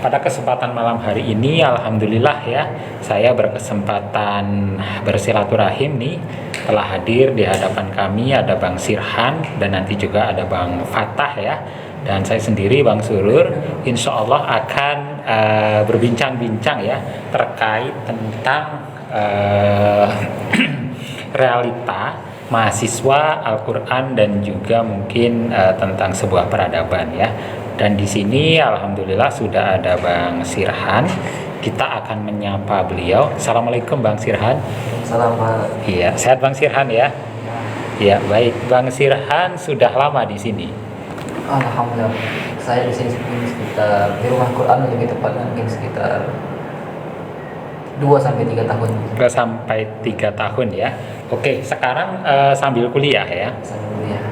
Pada kesempatan malam hari ini, alhamdulillah ya, saya berkesempatan bersilaturahim nih, telah hadir di hadapan kami ada Bang Sirhan dan nanti juga ada Bang Fatah ya, dan saya sendiri Bang Surur, insya Allah akan berbincang-bincang ya terkait tentang realita mahasiswa Al-Quran dan juga mungkin tentang sebuah peradaban ya. Dan di sini alhamdulillah sudah ada Bang Sirhan. Kita akan menyapa beliau. Assalamualaikum Bang Sirhan. Salam Pak. Iya, sehat Bang Sirhan ya. Iya, baik. Bang Sirhan sudah lama di sini. Alhamdulillah. Saya di sini sekitar di rumah Quran lebih tepatnya mungkin sekitar 2 sampai 3 tahun. 2 sampai 3 tahun ya. Oke, sekarang sambil kuliah ya.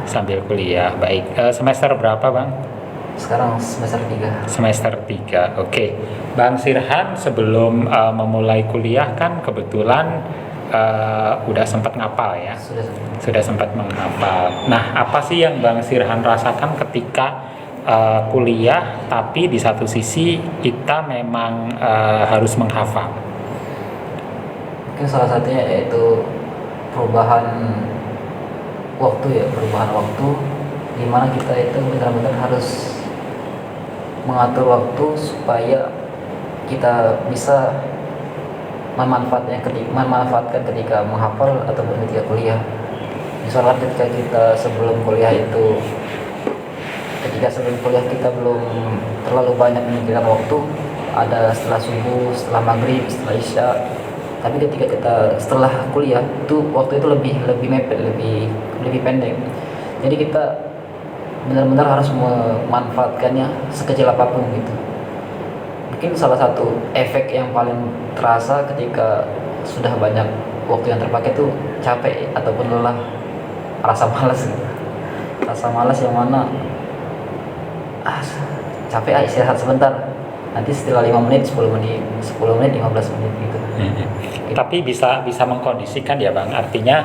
Sambil kuliah. Baik. Semester berapa, Bang? Sekarang semester 3. Semester 3. Oke. Bang Sirhan sebelum memulai kuliah kan kebetulan udah sempat ngapal ya. Sudah sempat menghafal. Nah, apa sih yang Bang Sirhan rasakan ketika kuliah tapi di satu sisi kita memang harus menghafal? Mungkin salah satunya yaitu perubahan waktu di mana kita itu benar-benar harus mengatur waktu supaya kita bisa memanfaatkan ketika menghafal ataupun ketika kuliah. Misalnya ketika sebelum kuliah kita belum terlalu banyak memikirkan waktu, ada setelah subuh, setelah maghrib, setelah isya. Tapi ketika kita setelah kuliah itu waktu itu lebih mepet, lebih pendek. Jadi kita benar-benar harus memanfaatkannya sekecil apapun gitu. Mungkin salah satu efek yang paling terasa ketika sudah banyak waktu yang terpakai itu capek ataupun lelah, rasa malas gitu. Rasa malas yang mana capek, istirahat sebentar, nanti setelah 5 menit, 10 menit, 15 menit gitu. Tapi bisa mengkondisikan ya Bang, artinya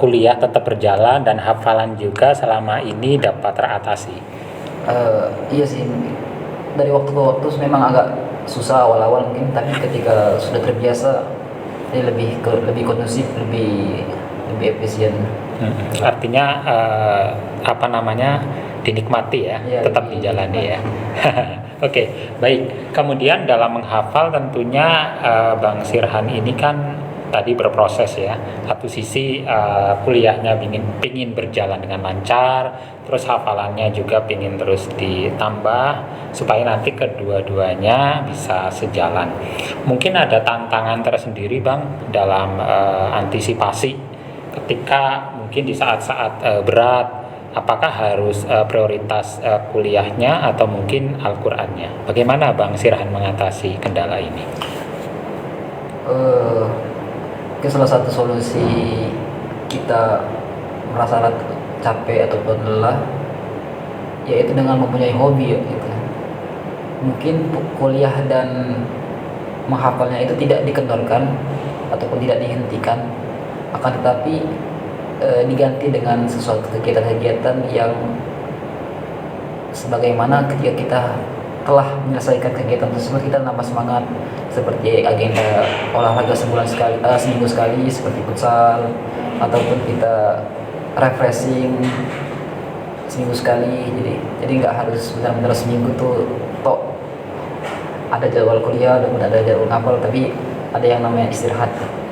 kuliah tetap berjalan dan hafalan juga selama ini dapat teratasi. Iya sih, dari waktu ke waktu memang agak susah awal-awal mungkin, tapi ketika sudah terbiasa ini lebih kondusif, lebih efisien. Artinya dinikmati ya, tetap dijalani ya. Oke, baik. Kemudian dalam menghafal tentunya Bang Sirhan ini kan tadi berproses ya. Satu sisi kuliahnya pingin berjalan dengan lancar, terus hafalannya juga pingin terus ditambah supaya nanti kedua-duanya bisa sejalan. Mungkin ada tantangan tersendiri Bang dalam antisipasi ketika mungkin di saat-saat berat. Apakah harus prioritas kuliahnya atau mungkin Al-Qur'annya? Bagaimana Bang Sirhan mengatasi kendala ini? Salah satu solusi kita merasa capek ataupun lelah yaitu dengan mempunyai hobi ya, gitu. Mungkin kuliah dan menghafalnya itu tidak dikendorkan ataupun tidak dihentikan, akan tetapi diganti dengan sesuatu kegiatan-kegiatan yang sebagaimana ketika kita telah menyelesaikan kegiatan tersebut kita nambah semangat, seperti agenda olahraga seminggu sekali seperti futsal, ataupun kita refreshing seminggu sekali. Jadi nggak harus benar-benar seminggu tuh ada jadwal kuliah dan ada jadwal ngapal, tapi ada yang namanya istirahat.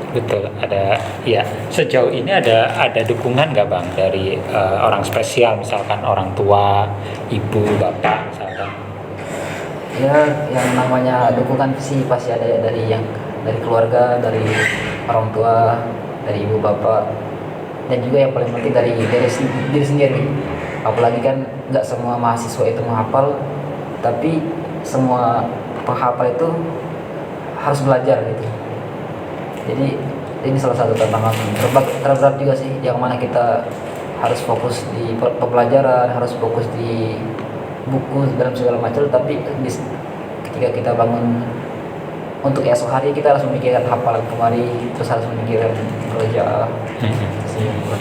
Betul, ada ya. Sejauh ini ada dukungan nggak Bang dari orang spesial, misalkan orang tua, ibu, bapak misalkan? Ya, yang namanya dukungan sih pasti ada ya, dari keluarga, dari orang tua, dari ibu bapak, dan juga yang paling penting dari diri sendiri. Apalagi kan nggak semua mahasiswa itu menghafal, tapi semua penghafal itu harus belajar gitu. Jadi ini salah satu tantangan terberat juga sih, yang mana kita harus fokus di pembelajaran, harus fokus di buku dalam segala macam, tapi ketika kita bangun untuk esok hari kita harus memikirkan hafalan kemari, terus harus memikirkan kerja.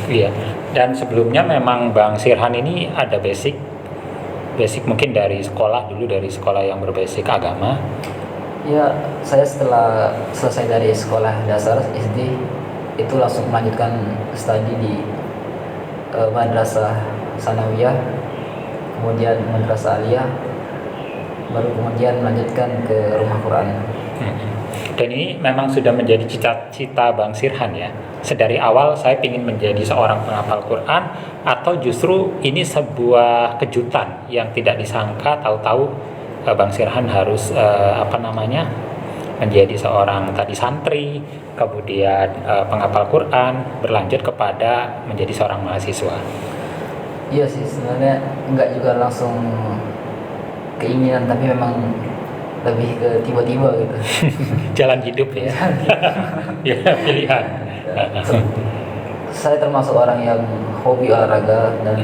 Iya. Dan sebelumnya memang Bang Sirhan ini ada basic Basic mungkin dari sekolah dulu, dari sekolah yang berbasic agama. Ya, saya setelah selesai dari sekolah dasar SD itu langsung melanjutkan studi di madrasah sanawiyah, kemudian madrasah aliyah, baru kemudian melanjutkan ke rumah Quran. Dan ini memang sudah menjadi cita-cita Bang Sirhan ya. Sedari awal saya ingin menjadi seorang penghafal Quran, atau justru ini sebuah kejutan yang tidak disangka, tahu-tahu Bang Sirhan harus menjadi seorang tadi santri, kemudian penghafal Quran, berlanjut kepada menjadi seorang mahasiswa. Iya sih, sebenarnya enggak juga langsung keinginan, tapi memang lebih ke tiba-tiba gitu. Jalan hidup ya. Ya, pilihan. Saya termasuk orang yang hobi olahraga dan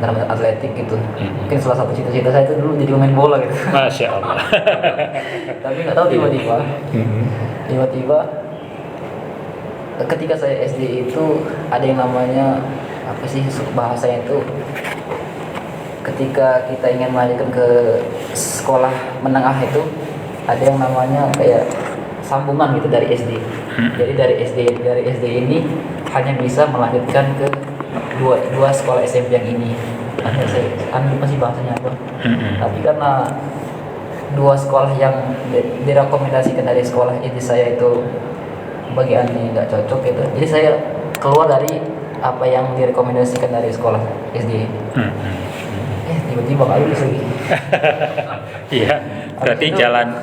dalam atletik gitu. Mungkin salah satu cita-cita saya itu dulu jadi pemain bola gitu. Masya Allah. Tapi nggak tahu tiba-tiba ketika saya SD itu ada yang namanya apa sih bahasanya itu, ketika kita ingin melanjutkan ke sekolah menengah itu ada yang namanya kayak sambungan gitu dari SD. Jadi dari SD ini hanya bisa melanjutkan ke dua sekolah SMP yang ini. Saya lupa sih bahasanya apa. Tapi karena dua sekolah yang direkomendasikan dari sekolah ini saya itu bagiannya nggak cocok gitu. Jadi saya keluar dari apa yang direkomendasikan dari sekolah SD. Tiba-tiba nggak lulus lagi. Iya, berarti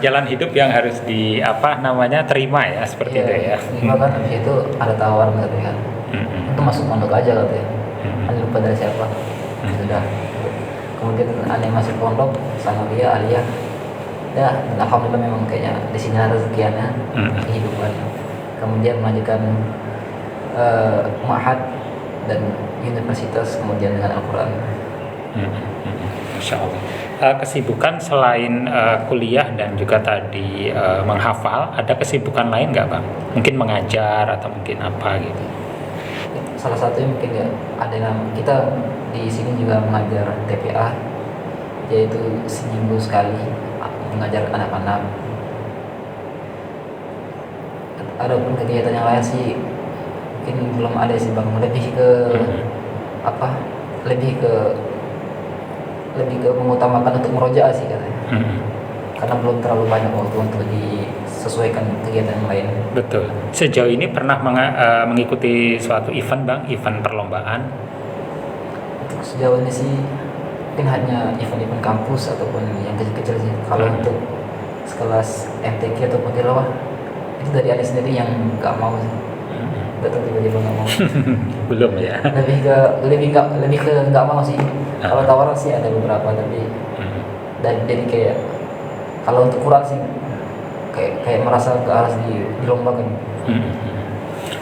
jalan hidup yang harus terima ya, seperti itu ya. Terima kan, habis itu ada tawaran katanya kan. Itu masuk pondok aja katanya. Ada lupa dari siapa. Sudah. Kemudian ada masuk pondok sama dia aliyah. Ya, dan alhamdulillah memang kayaknya di sini ada rezekinya, kehidupan. Kemudian melanjutkan ma'had dan universitas, kemudian dengan Al-Quran. Masya Allah. Kesibukan selain kuliah dan juga tadi menghafal, ada kesibukan lain nggak Bang? Mungkin mengajar atau mungkin apa gitu? Salah satunya mungkin ya ada kita di sini juga mengajar TPA, yaitu seminggu sekali mengajar anak-anak. Adapun kegiatan yang lain sih mungkin belum ada sih Bang, lebih ke mengutamakan untuk merojaah sih katanya. Karena belum terlalu banyak waktu untuk disesuaikan kegiatan yang lain. Betul. Sejauh ini pernah mengikuti suatu event Bang, event perlombaan? Untuk sejauh ini sih mungkin hanya event-event kampus ataupun yang kecil-kecil sih. Kalau untuk sekelas MTQ ataupun tilawah itu dari adik sendiri yang nggak mau sih. Betul, tiba-tiba nggak mau. Belum ya. lebih ke nggak mau sih. Kalau tawaran sih ada beberapa, tapi jadi kayak kalau untuk Quran sih kayak merasa nggak harus dilombakan.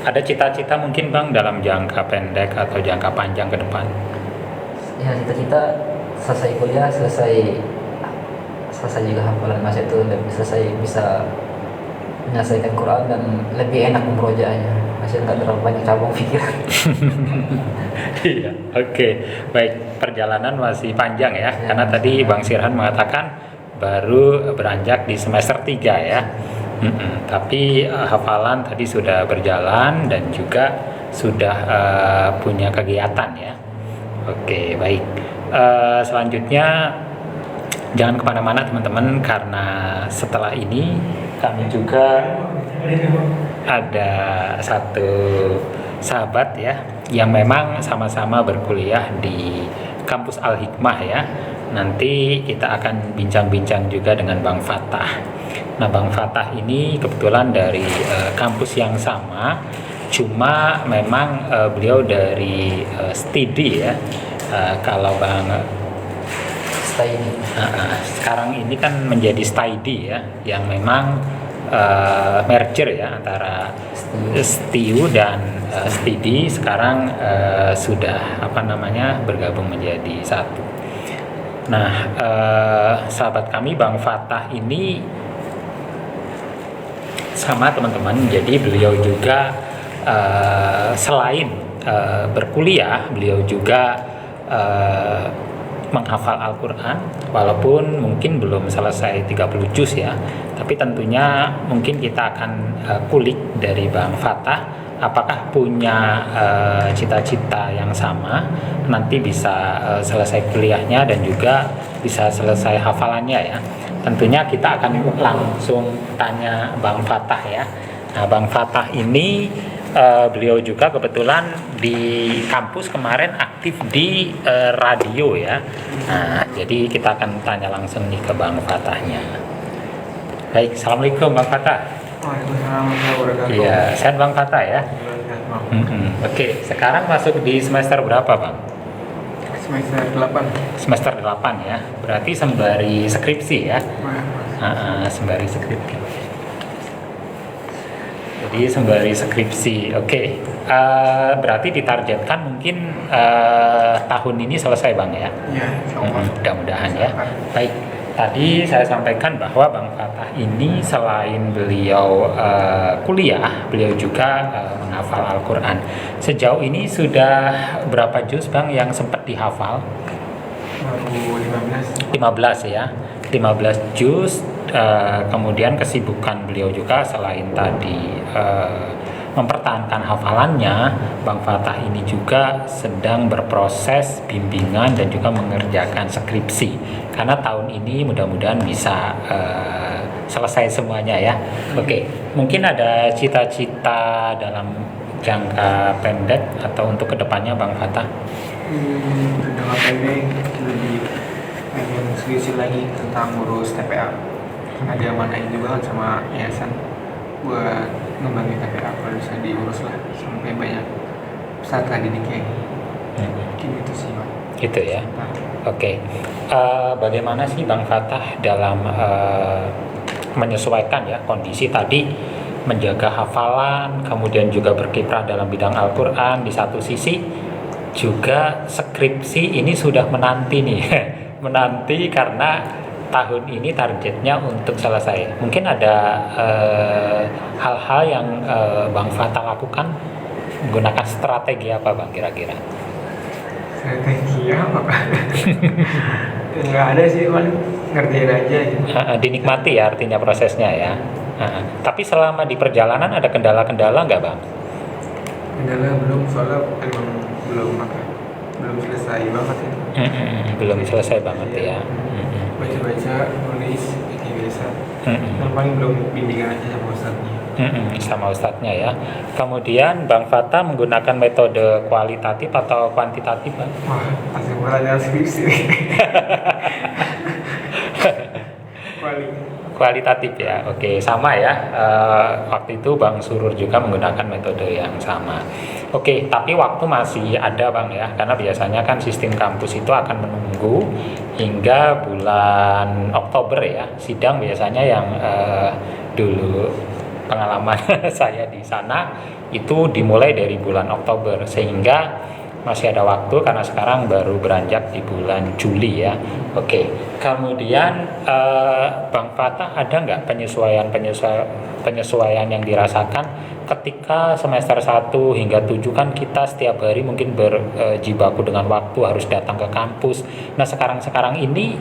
Ada cita-cita mungkin Bang dalam jangka pendek atau jangka panjang ke depan? Ya, cita-cita selesai kuliah, selesai juga hafalan masa itu, selesai bisa menyelesaikan Quran dan lebih enak memurojaahnya. Masih nggak terlalu banyak cabang pikiran. Iya, oke. Baik, perjalanan masih panjang ya, karena tadi Bang Sirhan mengatakan baru beranjak di semester 3 ya. Tapi hafalan tadi sudah berjalan dan juga sudah punya kegiatan ya. Oke, baik. Selanjutnya jangan kemana-mana teman-teman, karena setelah ini kami juga ada satu sahabat ya yang memang sama-sama berkuliah di kampus Al-Hikmah ya. Nanti kita akan bincang-bincang juga dengan Bang Fatah. Nah, Bang Fatah ini kebetulan dari kampus yang sama, cuma memang beliau dari studi ya. Kalau Bang Staidi. Sekarang ini kan menjadi Staidi ya, yang memang merger ya antara STIU dan Stidi. Sekarang sudah bergabung menjadi satu. Nah, sahabat kami Bang Fatah ini sama teman-teman, jadi beliau juga selain berkuliah, beliau juga menghafal Al-Quran, walaupun mungkin belum selesai 30 juz ya, tapi tentunya mungkin kita akan kulik dari Bang Fatah, apakah punya cita-cita yang sama, nanti bisa selesai kuliahnya dan juga bisa selesai hafalannya ya. Tentunya kita akan langsung tanya Bang Fatah ya. Nah, Bang Fatah ini beliau juga kebetulan di kampus kemarin aktif di radio ya. Nah, jadi kita akan tanya langsung nih ke Bang Fatahnya. Baik, assalamualaikum Bang Fatah. Waalaikumsalam warahmatullahi wabarakatuh. Iya, sehat Bang Fatah ya. Oke, sekarang masuk di semester berapa Bang? Semester 8. Semester 8 ya. Berarti sembari skripsi ya. Sembari skripsi. Jadi sembari skripsi, oke. Berarti ditargetkan mungkin tahun ini selesai Bang ya? Iya, insyaallah. Mudah-mudahan ya. Baik, tadi saya sampaikan bahwa Bang Fatah ini selain beliau kuliah, beliau juga menghafal Al-Quran. Sejauh ini sudah berapa juz Bang yang sempat dihafal? Baru 15. 15 ya, 15 juz. Kemudian kesibukan beliau juga selain tadi mempertahankan hafalannya, Bang Fatah ini juga sedang berproses bimbingan dan juga mengerjakan skripsi, karena tahun ini mudah-mudahan bisa selesai semuanya ya. Oke, mungkin ada cita-cita dalam jangka pendek atau untuk kedepannya Bang Fatah? Jangka pendek lebih pengen skripsi lagi tentang ngurus TPA. Ada manain juga kan sama yayasan buat ngembangin TPA, kalau bisa diurus lah sampai banyak peserta didiknya. Gitu sih Pak. Gitu ya. Oke. Bagaimana sih Bang Fatah dalam menyesuaikan ya kondisi tadi, menjaga hafalan, kemudian juga berkiprah dalam bidang Al-Quran di satu sisi, juga skripsi ini sudah menanti nih menanti karena tahun ini targetnya untuk selesai. Mungkin ada hal-hal yang Bang Fatah lakukan, menggunakan strategi apa Bang kira-kira? Strategi apa Pak? Nggak ada sih, paling ngerjain aja gitu. Dinikmati ya artinya prosesnya ya. Tapi selama di perjalanan ada kendala-kendala nggak Bang? Kendala belum, soalnya emang belum selesai banget ya. Belum selesai banget ya. Baca-baca, nulis, kayak biasa. Dan paling belum bimbingan aja sama ustadznya. Sama ustadznya ya. Kemudian Bang Fatah menggunakan metode kualitatif atau kuantitatif Bang? Wah, langsung pertanyaan skripsi. Kualitatif ya, oke, sama ya. Waktu itu Bang Surur juga menggunakan metode yang sama. Oke, tapi waktu masih ada Bang ya, karena biasanya kan sistem kampus itu akan menunggu hingga bulan Oktober ya. Sidang biasanya yang dulu pengalaman saya di sana itu dimulai dari bulan Oktober, sehingga masih ada waktu karena sekarang baru beranjak di bulan Juli ya. Oke, kemudian Bang Fatah ada nggak penyesuaian yang dirasakan ketika semester 1 hingga 7 kan kita setiap hari mungkin berjibaku dengan waktu, harus datang ke kampus. Nah sekarang ini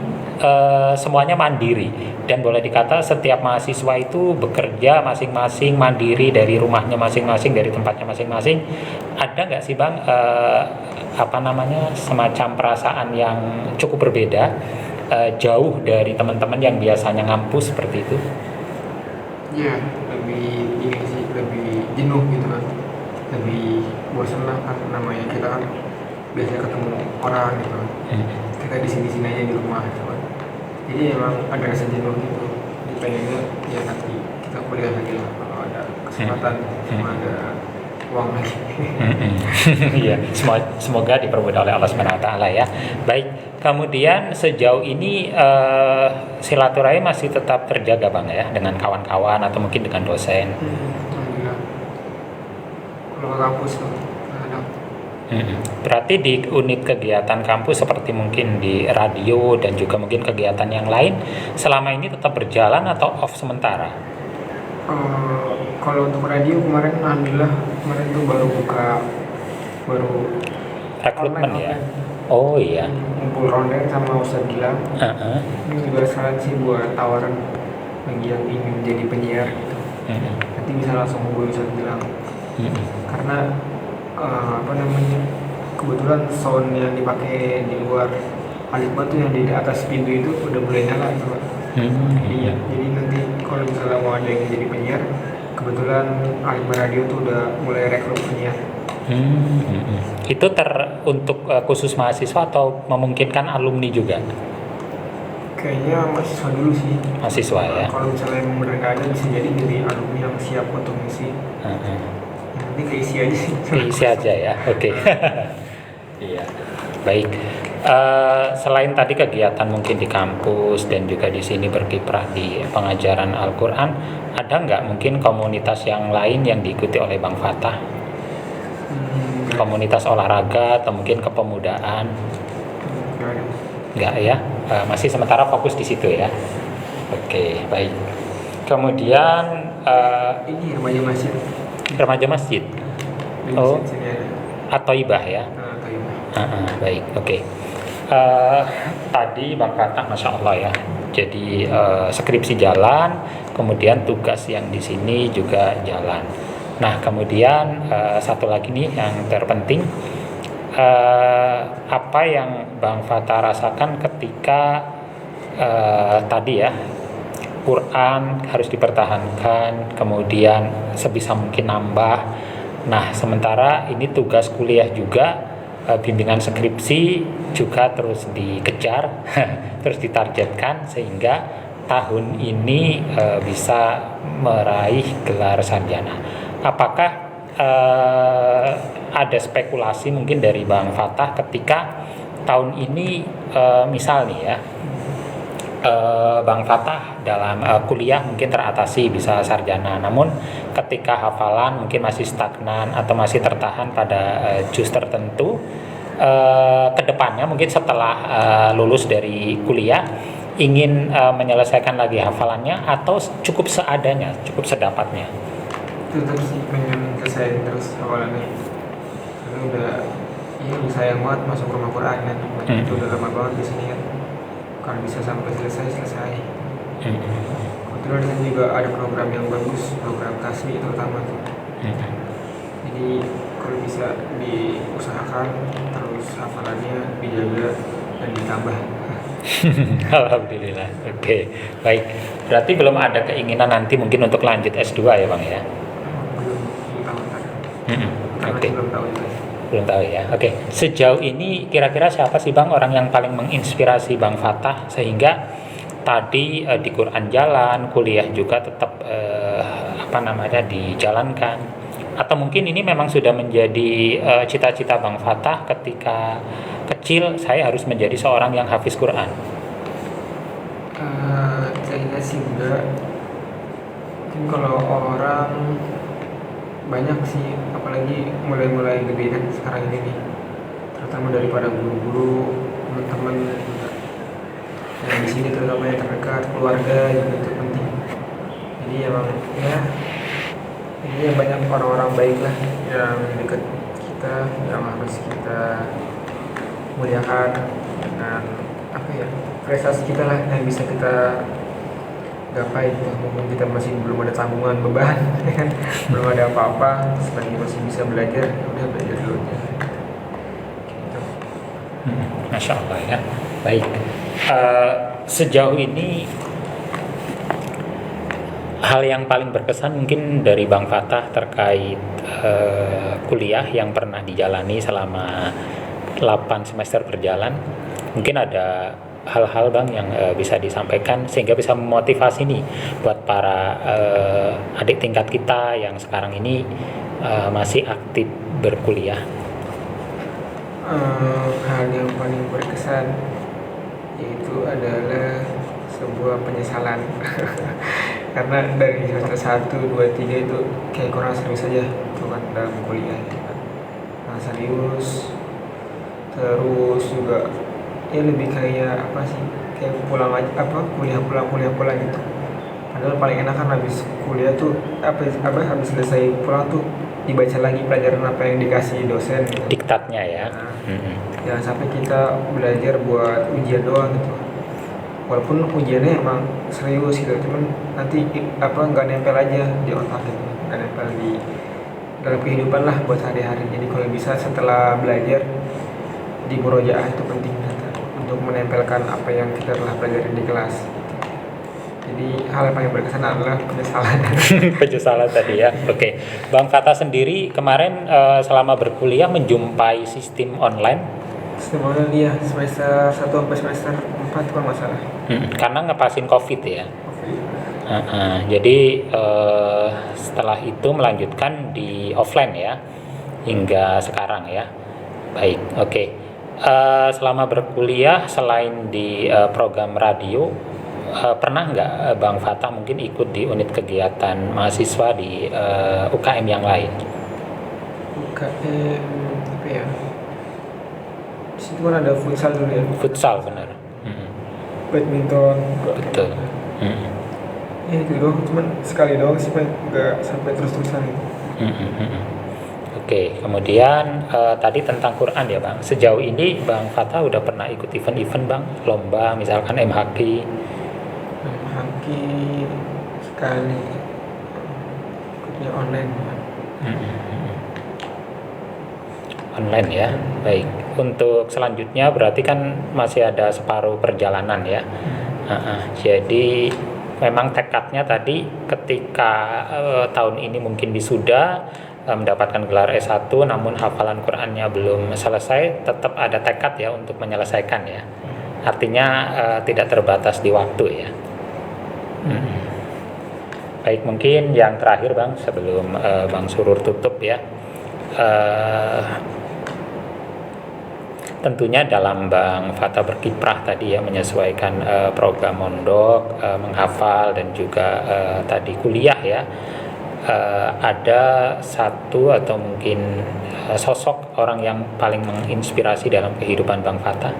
semuanya mandiri, dan boleh dikata setiap mahasiswa itu bekerja masing-masing, mandiri dari rumahnya masing-masing, dari tempatnya masing-masing. Ada nggak sih Bang semacam perasaan yang cukup berbeda, jauh dari teman-teman yang biasanya ngampus seperti itu? Ya, lebih jenuh gitu kan, lebih bosan lah kan, namanya kita kan biasa ketemu orang gitu kan. Kita di sini aja di rumah gitu kan. Jadi emang ada rasa jenuh gitu. Jadi pengennya ya nanti kita kuliah lagi lah kalau ada kesempatan, sama ada uang lagi. Iya, semoga dipermudah oleh Allah SWT ya. Baik, kemudian sejauh ini silaturahim masih tetap terjaga Bang ya, dengan kawan-kawan atau mungkin dengan dosen? Alhamdulillah. Kalau ke kampus tuh ada. Berarti di unit kegiatan kampus seperti mungkin di radio dan juga mungkin kegiatan yang lain selama ini tetap berjalan atau off sementara? Kalau untuk radio kemarin alhamdulillah, kemarin tuh baru Rekrutmen ya? Oh iya. ngumpul ronde sama Ustadz Gilang. Heeh. Ini juga saran sih buat tawaran bagi yang ingin jadi penyiar gitu. Mm-mm. Nanti bisa langsung hubungi Ustadz Gilang. Mm-mm. Karena apa namanya, kebetulan sound yang dipakai di luar Alikma tuh yang di atas pintu itu udah mulai nyala gitu Pak. Iya, jadi nanti kalau misalnya mau ada yang jadi penyiar, kebetulan Alikma Radio tuh udah mulai rekrut penyiar. Itu untuk khusus mahasiswa atau memungkinkan alumni juga? Kayaknya mahasiswa dulu sih. Mahasiswa ya. Kalau misalnya emang bener nggak ada, bisa jadi dari alumni yang siap untuk ngisi. Heeh. Yang penting keisi aja sih. Isi aja ya, oke. Iya, baik. Selain tadi kegiatan mungkin di kampus dan juga di sini berkiprah di pengajaran Al-Quran, ada nggak mungkin komunitas yang lain yang diikuti oleh Bang Fatah? Komunitas olahraga atau mungkin kepemudaan? Nggak ada. Nggak ya, masih sementara fokus di situ ya. Oke, baik. Kemudian Ini remaja masjid. remaja masjid Di Oh. masjid sini ada. atau ibah ya. Tayyibah. Baik, oke. Tadi Bang Fatah, masya Allah ya. Jadi skripsi jalan, kemudian tugas yang di sini juga jalan. Nah, kemudian satu lagi nih yang terpenting, apa yang Bang Fatah rasakan ketika tadi ya, Quran harus dipertahankan, kemudian sebisa mungkin nambah. Nah, sementara ini tugas kuliah juga, bimbingan skripsi juga terus dikejar, terus ditargetkan sehingga tahun ini bisa meraih gelar sarjana. Apakah ada spekulasi mungkin dari Bang Fatah ketika tahun ini misal nih ya, Bang Fatah dalam kuliah mungkin teratasi bisa sarjana, namun ketika hafalan mungkin masih stagnan atau masih tertahan pada juz tertentu, kedepannya mungkin setelah lulus dari kuliah ingin menyelesaikan lagi hafalannya atau cukup seadanya, cukup sedapatnya? Tetap sih pengen selesai terus hafalannya. Karena udah sayang banget masuk rumah Quran kan. Itu udah lama banget di sini kan. Kalau bisa sampai selesai. Kebetulan di sini juga ada program yang bagus, program tasmi terutama tuh. Jadi kalau bisa diusahakan terus hafalannya dijaga dan ditambah. Alhamdulillah. Oke, baik. Berarti belum ada keinginan nanti mungkin untuk lanjut S2 ya Bang ya? Belum tahu kan. Oke. Belum tahu juga. Belum tahu ya. Oke. Sejauh ini kira-kira siapa sih Bang orang yang paling menginspirasi Bang Fatah sehingga tadi di Quran jalan, kuliah juga tetap dijalankan? Atau mungkin ini memang sudah menjadi cita-cita Bang Fatah ketika kecil, saya harus menjadi seorang yang hafiz Quran? Kayaknya sih enggak. Mungkin kalau orang banyak sih, apalagi mulai gede kan sekarang ini nih, terutama daripada guru-guru, teman-teman juga yang di sini, terutama yang terdekat, keluarga juga itu penting. Jadi emang ya ini banyak orang-orang baik lah yang dekat kita, yang harus kita muliakan dengan prestasi kita lah yang bisa kita gapai. Mungkin kita masih belum ada tanggungan beban kan, belum ada apa-apa, selagi masih bisa belajar, udah belajar dulu aja gitu. Masya Allah ya. Baik. Sejauh ini hal yang paling berkesan mungkin dari Bang Fatah terkait kuliah yang pernah dijalani selama 8 semester berjalan, mungkin ada hal-hal Bang yang bisa disampaikan sehingga bisa memotivasi nih buat para adik tingkat kita yang sekarang ini masih aktif berkuliah. Hal yang paling berkesan yaitu adalah sebuah penyesalan karena dari semester 1, 2, 3 itu kayak kurang serius aja tuh kan dalam kuliah gitu kan. Nah, serius terus juga ya lebih kayak apa sih, kayak pulang aja, kuliah pulang gitu. Padahal paling enak kan habis kuliah tuh habis selesai pulang tuh dibaca lagi pelajaran apa yang dikasih dosen gitu. Diktatnya ya. Nah, Mm-mm. jangan sampai kita belajar buat ujian doang gitu. Walaupun ujiannya emang serius gitu, cuman nanti nggak nempel aja di otak gitu, nggak nempel di dalam kehidupan lah buat sehari-hari. Jadi kalau bisa setelah belajar di murojaah itu penting gitu, untuk menempelkan apa yang kita telah pelajari di kelas. Jadi hal yang paling berkesan adalah penyesalan. Penyesalan tadi ya. Oke, Bang Fata sendiri kemarin selama berkuliah menjumpai sistem online. Semuanya dia semester 1 sampai semester 4 kalau nggak salah. Karena ngepasin COVID ya. Jadi setelah itu melanjutkan di offline ya hingga sekarang ya. Baik, oke. Selama berkuliah selain di program radio, pernah nggak Bang Fata mungkin ikut di unit kegiatan mahasiswa di UKM yang lain? UKM apa ya? Di situ kan ada futsal dulu ya. Futsal benar. Badminton. Betul. Ya itu doang, cuman sekali doang sih Pak, nggak sampai terus-terusan gitu. Oke, kemudian tadi tentang Quran ya Bang. Sejauh ini Bang Fata udah pernah ikut event-event Bang, lomba misalkan MHQ. Haki sekali ikutnya online. Online ya, baik. Untuk selanjutnya berarti kan masih ada separuh perjalanan ya. Jadi memang tekadnya tadi ketika tahun ini mungkin wisuda, mendapatkan gelar S1 namun hafalan Qur'annya belum selesai, tetap ada tekad ya untuk menyelesaikan ya. Artinya tidak terbatas di waktu ya. Baik, mungkin yang terakhir Bang sebelum Bang Surur tutup ya. Tentunya dalam Bang Fata berkiprah tadi ya, menyesuaikan program mondok, menghafal dan juga tadi kuliah ya, ada satu atau mungkin sosok orang yang paling menginspirasi dalam kehidupan Bang Fata?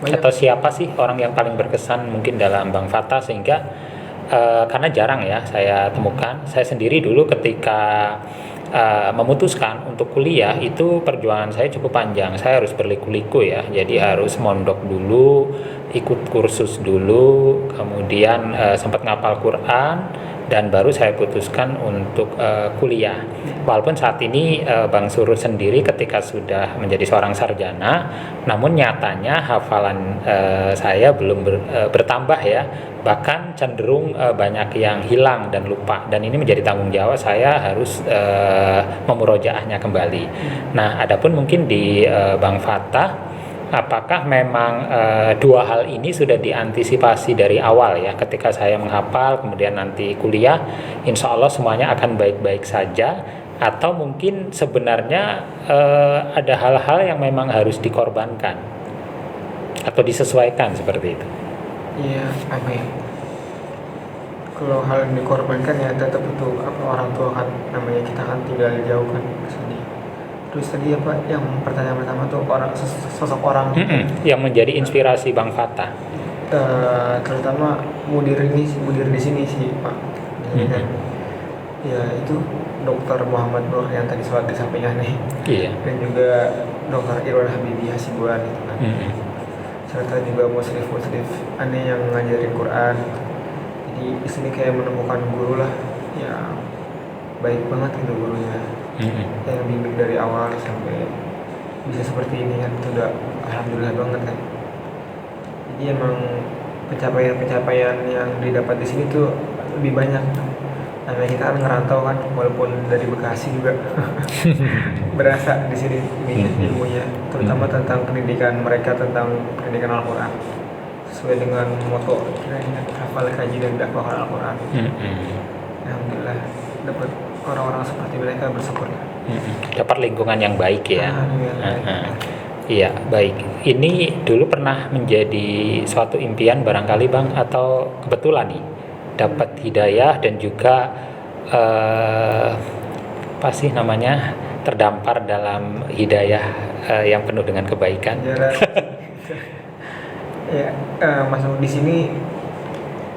Atau siapa sih orang yang paling berkesan mungkin dalam Bang Fata sehingga karena jarang ya saya temukan. Saya sendiri dulu ketika memutuskan untuk kuliah itu perjuangan saya cukup panjang. Saya harus berliku-liku ya, jadi harus mondok dulu, ikut kursus dulu, kemudian sempat ngapal Quran, dan baru saya putuskan untuk kuliah. Walaupun saat ini Bang Surur sendiri ketika sudah menjadi seorang sarjana, namun nyatanya hafalan saya belum bertambah ya, bahkan cenderung banyak yang hilang dan lupa, dan ini menjadi tanggung jawab saya harus memurojaahnya kembali. Nah, adapun mungkin di Bang Fata, apakah memang dua hal ini sudah diantisipasi dari awal ya, ketika saya menghafal kemudian nanti kuliah insya Allah semuanya akan baik-baik saja, atau mungkin sebenarnya ada hal-hal yang memang harus dikorbankan atau disesuaikan seperti itu? Iya, apa ya? Kalau hal yang dikorbankan ya tetap itu orang tua kan, namanya kita kan tinggal jauh kan kesini. Terus tadi apa yang pertanyaan pertama tuh sosok orang yang menjadi inspirasi Bang Fata, terutama mudir di sini sih Pak. Ya itu Dr. Muhammad Nur yang tadi sholat di sampingnya nih. Iya. Dan juga Dr. Irwan Habibie Hasibuan gitu kan. Serta juga Musrif aneh yang ngajarin Quran. Jadi di sini kayak menemukan guru lah yang baik banget gitu gurunya, yang bimbing dari awal sampai bisa seperti ini kan, itu udah alhamdulillah banget kan. Jadi emang pencapaian yang didapat di sini tuh lebih banyak. Namanya kita kan ngerantau kan, walaupun dari Bekasi juga berasa di sini ilmunya, terutama tentang pendidikan mereka, tentang pendidikan Al-Quran sesuai dengan moto kiranya hafal, kaji, dan dakwah Al-Quran. Alhamdulillah dapat orang-orang seperti mereka, bersyukur. Dapat lingkungan yang baik ya. Iya, baik. Ini dulu pernah menjadi suatu impian barangkali Bang, atau kebetulan nih dapat hidayah dan juga apa sih namanya, terdampar dalam hidayah yang penuh dengan kebaikan. ya masuk di sini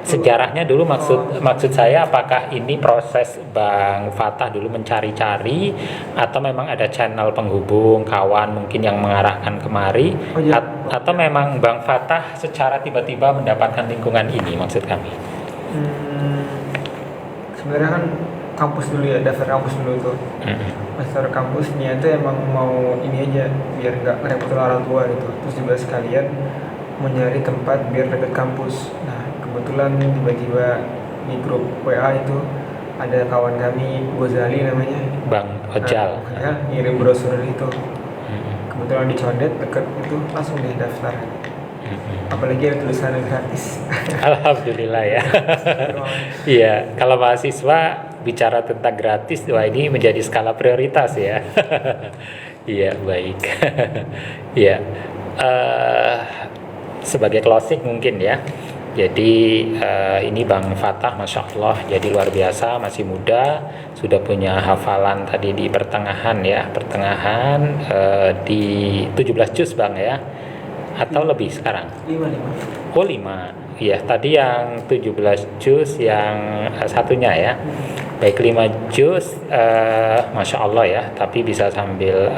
Sejarahnya dulu maksud saya, apakah ini proses Bang Fatah dulu mencari-cari atau memang ada channel penghubung kawan mungkin yang mengarahkan kemari, iya. atau memang Bang Fatah secara tiba-tiba mendapatkan lingkungan ini, maksud kami? Sebenarnya kan kampus dulu ya, daftar kampus dulu tuh. Daftar kampus niatnya emang mau ini aja biar nggak ngerepotin orang tua gitu. Terus juga sekalian mencari tempat biar deket kampus. Nah kebetulan tiba-tiba di grup WA itu ada kawan kami Gozali namanya, Bang Ojal. ya, ngirim brosur itu. Kebetulan di Condet deket itu, langsung deh daftar. Apalagi ada tulisannya gratis. Alhamdulillah ya. Iya, kalau mahasiswa bicara tentang gratis, wah ini menjadi skala prioritas ya. Iya, baik. Iya. Sebagai closing mungkin ya. Jadi ini Bang Fatah, Masya Allah, jadi luar biasa, masih muda, sudah punya hafalan tadi di pertengahan ya, di 17 juz Bang ya, atau lebih sekarang? 5. Oh 5, iya tadi yang 17 juz yang satunya ya, baik 5 juz, Masya Allah ya, tapi bisa sambil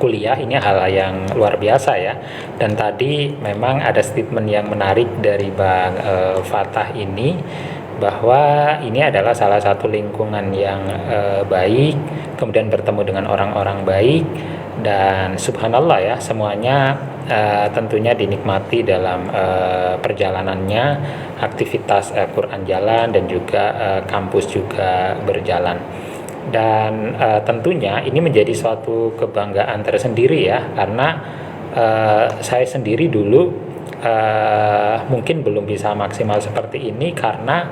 kuliah, ini hal yang luar biasa ya. Dan tadi memang ada statement yang menarik dari Bang Fatah ini, bahwa ini adalah salah satu lingkungan yang baik, kemudian bertemu dengan orang-orang baik, dan subhanallah ya, semuanya tentunya dinikmati dalam perjalanannya, aktivitas Quran jalan dan juga kampus juga berjalan. Dan tentunya ini menjadi suatu kebanggaan tersendiri ya, karena saya sendiri dulu mungkin belum bisa maksimal seperti ini karena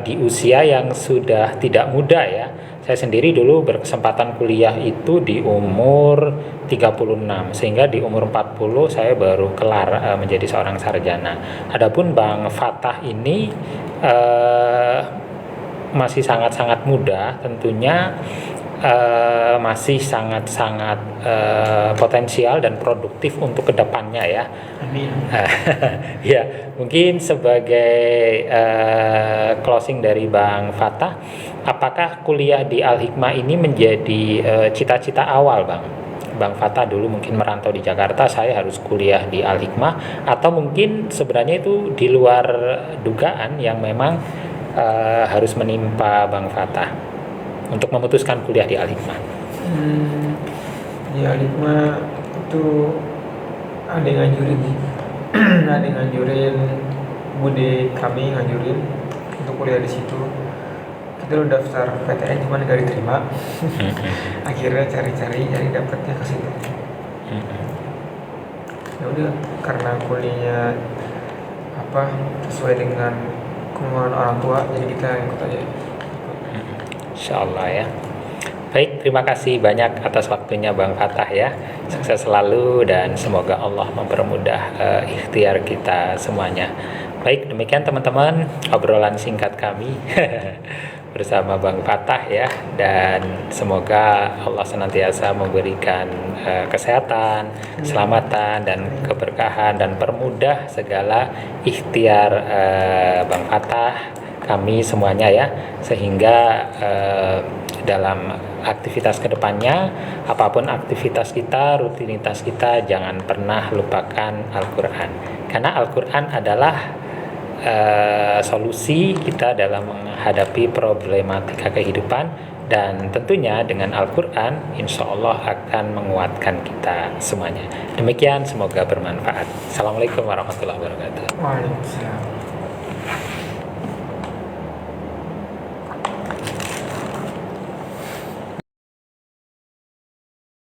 di usia yang sudah tidak muda ya. Saya sendiri dulu berkesempatan kuliah itu di umur 36, sehingga di umur 40 saya baru kelar menjadi seorang sarjana. Adapun Bang Fatah ini masih sangat-sangat muda, tentunya masih sangat-sangat potensial dan produktif untuk kedepannya ya. Amin. Ya, mungkin sebagai closing dari Bang Fatah, apakah kuliah di Al-Hikmah ini menjadi cita-cita awal Bang Fatah dulu mungkin merantau di Jakarta, saya harus kuliah di Al-Hikmah, atau mungkin sebenarnya itu di luar dugaan yang memang harus menimpa Bang Fatah untuk memutuskan kuliah di Al-Hikmah? Di Al-Hikmah itu ada yang ngajurin ada yang ngajurin, bude kami ngajurin untuk kuliah di situ. Kita udah daftar PTN cuman gak diterima. Akhirnya cari dapetnya ke situ. Ya udah, karena kuliahnya sesuai dengan kemauan orang tua, jadi kita ikut aja. Insyaallah ya. Baik, terima kasih banyak atas waktunya Bang Fatah ya. Sukses selalu dan semoga Allah mempermudah ikhtiar kita semuanya. Baik, demikian teman-teman obrolan singkat kami bersama Bang Fatah ya, dan semoga Allah senantiasa memberikan kesehatan, keselamatan dan keberkahan, dan permudah segala ikhtiar Bang Fatah, kami semuanya ya, sehingga dalam aktivitas kedepannya, apapun aktivitas kita, rutinitas kita, jangan pernah lupakan Al-Quran, karena Al-Quran adalah solusi kita dalam menghadapi problematika kehidupan, dan tentunya dengan Al-Quran insya Allah akan menguatkan kita semuanya. Demikian, semoga bermanfaat. Assalamualaikum warahmatullahi wabarakatuh. Waalaikumsalam.